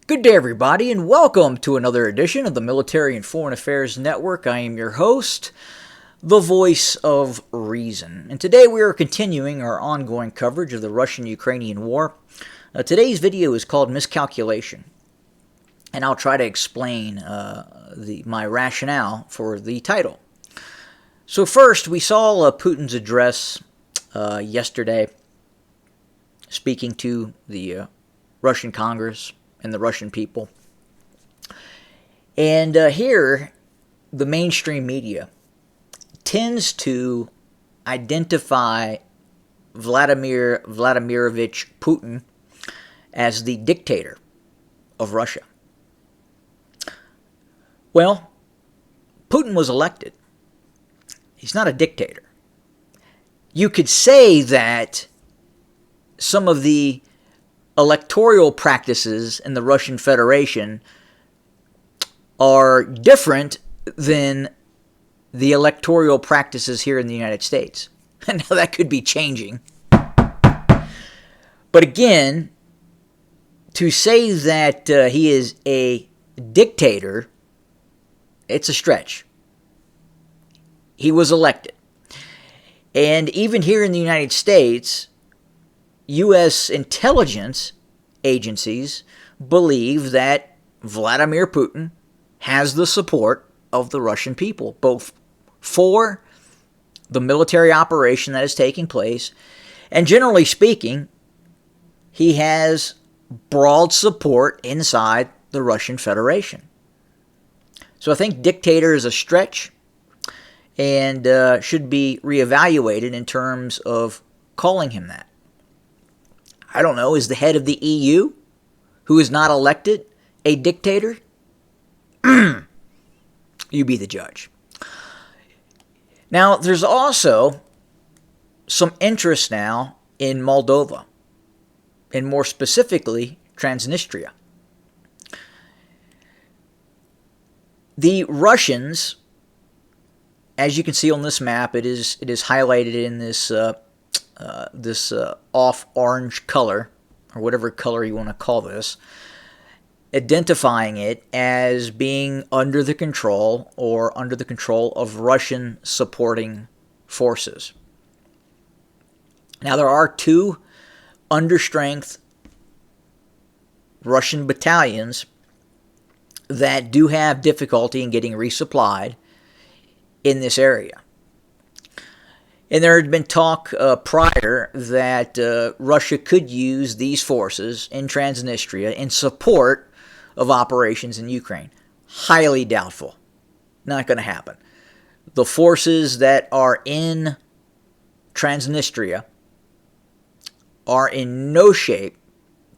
Good day, everybody, and welcome to another edition of the Military and Foreign Affairs Network. I am your host, the voice of reason. And today we are continuing our ongoing coverage of the Russian-Ukrainian war. Today's video is called Miscalculation, and I'll try to explain my rationale for the title. So first, we saw Putin's address yesterday speaking to the Russian Congress and the Russian people. And here, the mainstream media tends to identify Vladimir Vladimirovich Putin as the dictator of Russia. Well, Putin was elected. He's not a dictator. You could say that some of the electoral practices in the Russian Federation are different than the electoral practices here in the United States. And now that could be changing. But again, to say that he is a dictator, it's a stretch. He was elected. And even here in the United States, U.S. intelligence agencies believe that Vladimir Putin has the support of the Russian people, both for the military operation that is taking place, and generally speaking, he has broad support inside the Russian Federation. So I think dictator is a stretch and should be reevaluated in terms of calling him that. I don't know, is the head of the EU, who is not elected, a dictator? You be the judge. Now, there's also some interest now in Moldova, and more specifically, Transnistria. The Russians, as you can see on this map, it is highlighted in this off orange color, or whatever color you want to call this, identifying it as being under the control of Russian supporting forces. Now, there are two understrength Russian battalions that do have difficulty in getting resupplied in this area. And there had been talk prior that Russia could use these forces in Transnistria in support of operations in Ukraine. Highly doubtful. Not going to happen. The forces that are in Transnistria are in no shape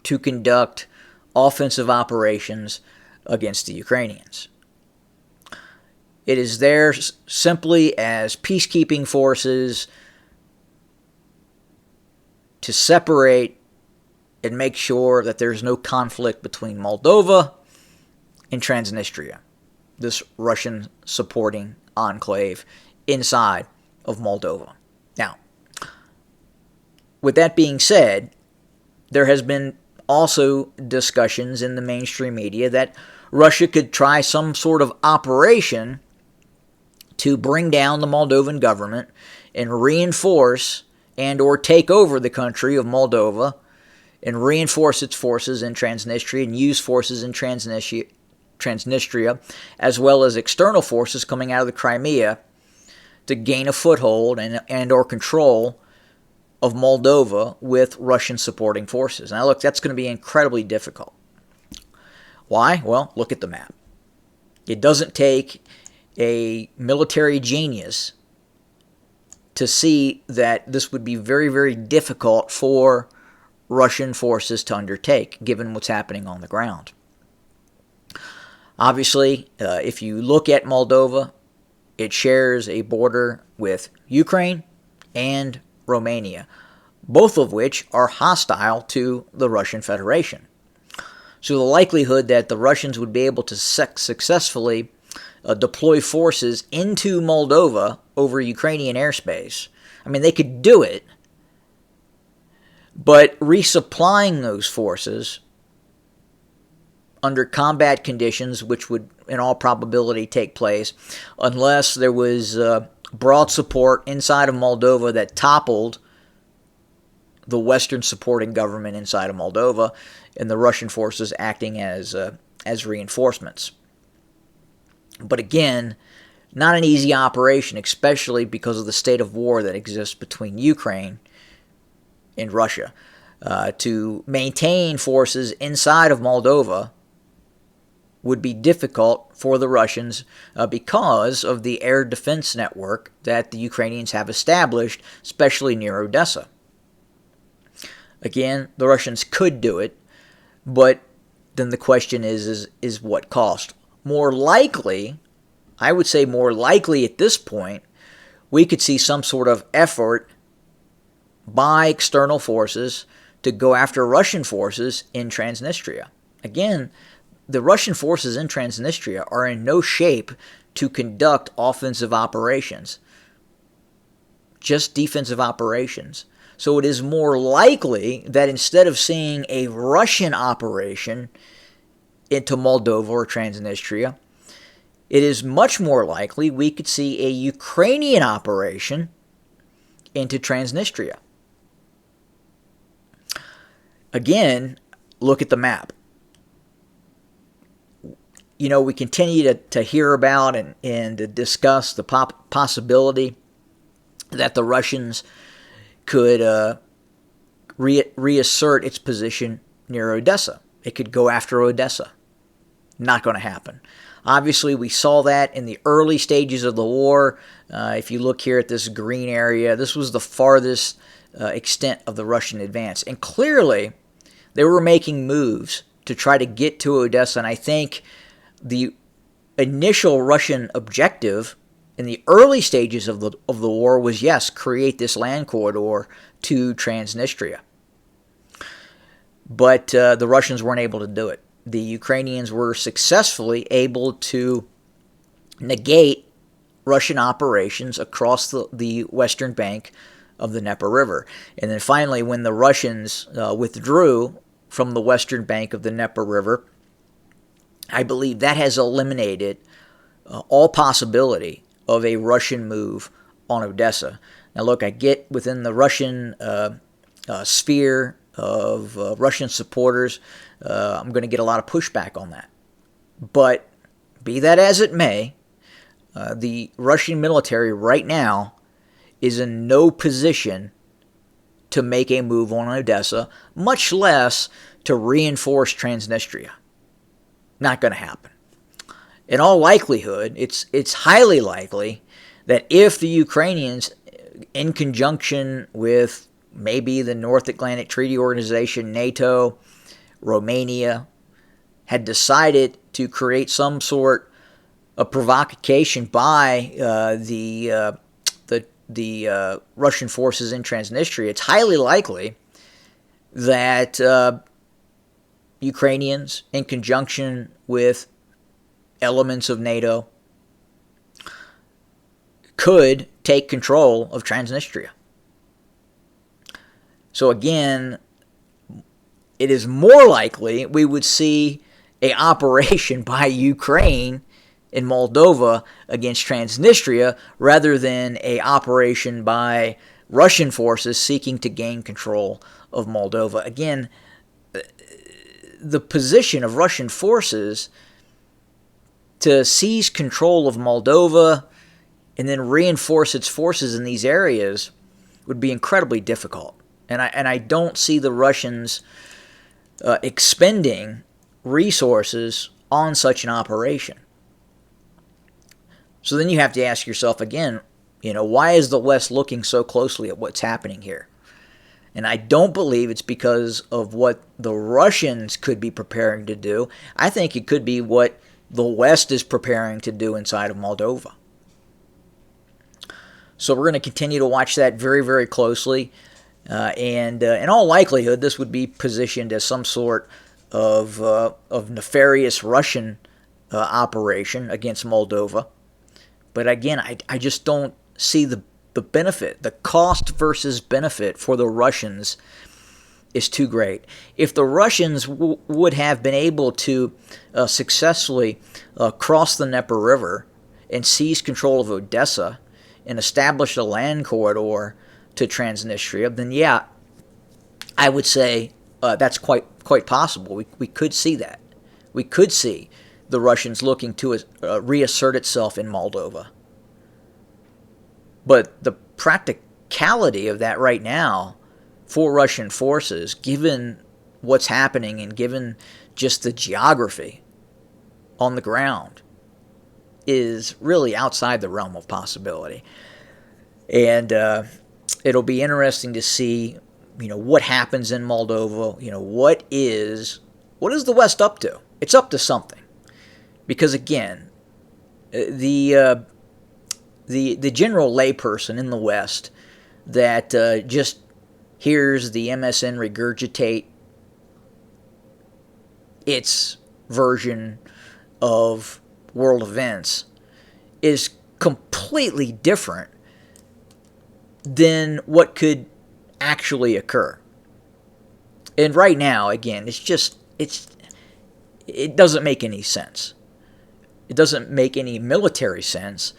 to conduct offensive operations against the Ukrainians. It is there simply as peacekeeping forces to separate and make sure that there's no conflict between Moldova and Transnistria, this Russian supporting enclave inside of Moldova. Now, with that being said, there has been also discussions in the mainstream media that Russia could try some sort of operation to bring down the Moldovan government and reinforce and or take over the country of Moldova and reinforce its forces in Transnistria and use forces in Transnistria as well as external forces coming out of the Crimea to gain a foothold and or control of Moldova with Russian supporting forces. Now look, that's going to be incredibly difficult. Why? Well, look at the map. It doesn't take a military genius to see that this would be very, very difficult for Russian forces to undertake, given what's happening on the ground. Obviously, if you look at Moldova, it shares a border with Ukraine and Romania, both of which are hostile to the Russian Federation. So the likelihood that the Russians would be able to successfully deploy forces into Moldova over Ukrainian airspace, I mean, they could do it, but resupplying those forces under combat conditions, which would in all probability take place unless there was broad support inside of Moldova that toppled the Western supporting government inside of Moldova, and the Russian forces acting as reinforcements. But again, not an easy operation, especially because of the state of war that exists between Ukraine and Russia. To maintain forces inside of Moldova would be difficult for the Russians because of the air defense network that the Ukrainians have established, especially near Odessa. Again, the Russians could do it, but then the question is what cost? More likely, I would say more likely at this point, we could see some sort of effort by external forces to go after Russian forces in Transnistria. Again, the Russian forces in Transnistria are in no shape to conduct offensive operations, just defensive operations. So it is more likely that instead of seeing a Russian operation into Moldova or Transnistria, it is much more likely we could see a Ukrainian operation into Transnistria. Again, look at the map. You know, we continue to hear about and to discuss the possibility that the Russians could reassert its position near Odessa. It could go after Odessa. Not going to happen. Obviously, we saw that in the early stages of the war. If you look here at this green area, this was the farthest extent of the Russian advance. And clearly, they were making moves to try to get to Odessa. And I think the initial Russian objective in the early stages of the war was, yes, create this land corridor to Transnistria. But the Russians weren't able to do it. The Ukrainians were successfully able to negate Russian operations across the western bank of the Dnieper River. And then finally, when the Russians withdrew from the western bank of the Dnieper River, I believe that has eliminated all possibility of a Russian move on Odessa. Now look, I get within the Russian sphere of Russian supporters, I'm going to get a lot of pushback on that. But be that as it may, the Russian military right now is in no position to make a move on Odessa, much less to reinforce Transnistria. Not going to happen. In all likelihood, it's highly likely that if the Ukrainians, in conjunction with maybe the North Atlantic Treaty Organization, NATO, Romania, had decided to create some sort of provocation by the Russian forces in Transnistria, it's highly likely that Ukrainians, in conjunction with elements of NATO, could take control of Transnistria. So again, it is more likely we would see an operation by Ukraine in Moldova against Transnistria rather than an operation by Russian forces seeking to gain control of Moldova. Again, the position of Russian forces to seize control of Moldova and then reinforce its forces in these areas would be incredibly difficult. And I don't see the Russians expending resources on such an operation. So then you have to ask yourself again, why is the West looking so closely at what's happening here? And I don't believe it's because of what the Russians could be preparing to do. I think it could be what the West is preparing to do inside of Moldova. So we're going to continue to watch that very, very closely. And in all likelihood, this would be positioned as some sort of nefarious Russian operation against Moldova. But again, I just don't see the benefit, the cost versus benefit for the Russians is too great. If the Russians would have been able to successfully cross the Dnieper River and seize control of Odessa and establish a land corridor to Transnistria, then yeah, I would say that's quite possible. We could see that. We could see the Russians looking to reassert itself in Moldova. But the practicality of that right now for Russian forces, given what's happening and given just the geography on the ground, is really outside the realm of possibility. And it'll be interesting to see, what happens in Moldova. What is the West up to? It's up to something, because again, the general layperson in the West that just hears the MSN regurgitate its version of world events is completely different than what could actually occur. And right now, again, it doesn't make any sense. It doesn't make any military sense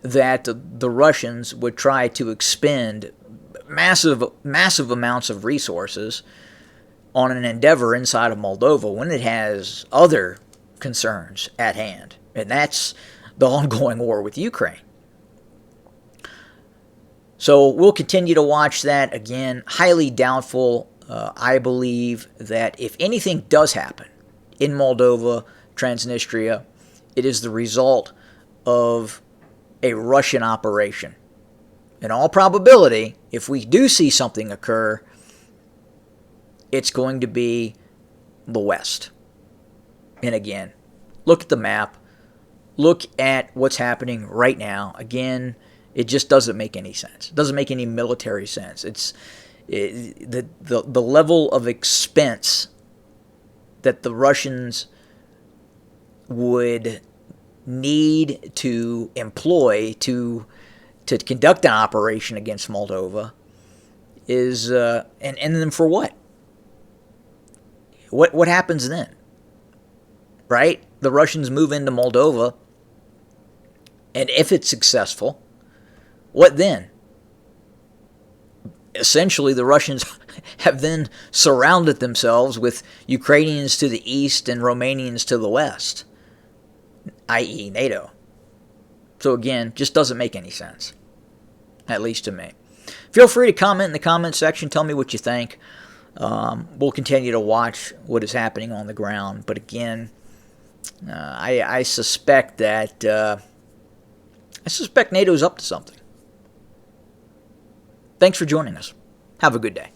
that the Russians would try to expend massive amounts of resources on an endeavor inside of Moldova when it has other concerns at hand, and that's the ongoing war with Ukraine. So we'll continue to watch that. Again, highly doubtful. I believe that if anything does happen in Moldova, Transnistria, it is the result of a Russian operation. In all probability, if we do see something occur, it's going to be the West. And again, look at the map. Look at what's happening right now. Again, it just doesn't make any sense. It doesn't make any military sense. The level of expense that the Russians would need to employ to conduct an operation against Moldova is and then for what? What happens then? Right? The Russians move into Moldova, and if it's successful, what then? Essentially, the Russians have then surrounded themselves with Ukrainians to the east and Romanians to the west, i.e. NATO. So again, just doesn't make any sense, at least to me. Feel free to comment in the comment section. Tell me what you think. We'll continue to watch what is happening on the ground. But again, I suspect that NATO's up to something. Thanks for joining us. Have a good day.